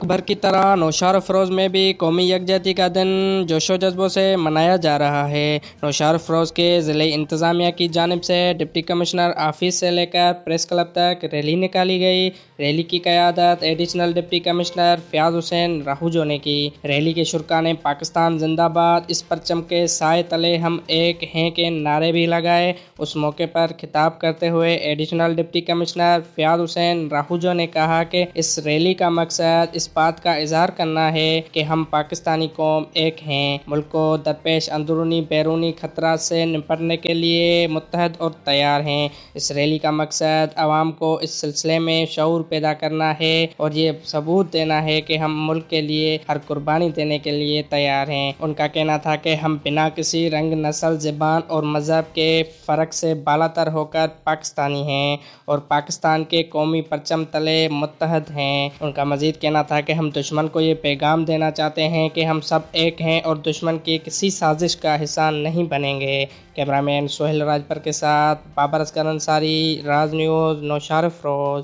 मुल्क भर की तरह नौशार अफरोज़ में भी कौमी यकजहती का दिन जोशो जज्बों से मनाया जा रहा है। नौशार अफरोज़ के ज़िले इंतज़ामिया की जानिब से डिप्टी कमिश्नर ऑफिस से लेकर प्रेस क्लब तक रैली निकाली गई। रैली की क़यादत additional deputy commissioner Fayaz Hussain Rahujo ने की। रैली के शुरका ने पाकिस्तान जिंदाबाद, इस परचम के साए तले हम एक हैं के नारे भी लगाए। उस मौके पर खिताब करते हुए additional deputy commissioner Fayaz Hussain Rahujo ने कहा कि इस रैली का मकसद इस बात का इजहार करना है कि हम पाकिस्तानी कौम एक हैं, मुल्क को दरपेश अंदरूनी बैरूनी खतरा से निपटने के लिए मुत्तहद और तैयार हैं। इस रैली का मकसद आवाम को इस सिलसिले में शऊर पैदा करना है और ये सबूत देना है कि हम मुल्क के लिए हर कुर्बानी देने के लिए तैयार हैं। उनका कहना था कि हम बिना किसी रंग, नस्ल, ज़बान और मज़हब के फ़र्क से बालातर होकर पाकिस्तानी हैं और पाकिस्तान के कौमी परचम तले मुत्तहद हैं। उनका मज़ीद कहना था कि हम दुश्मन को ये पैगाम देना चाहते हैं कि हम सब एक हैं और दुश्मन की किसी साजिश का हिस्सा नहीं बनेंगे। कैमरामैन सोहेल राजपर के साथ बाबर असगर अंसारी, राज न्यूज़, नौशार अफरोज़।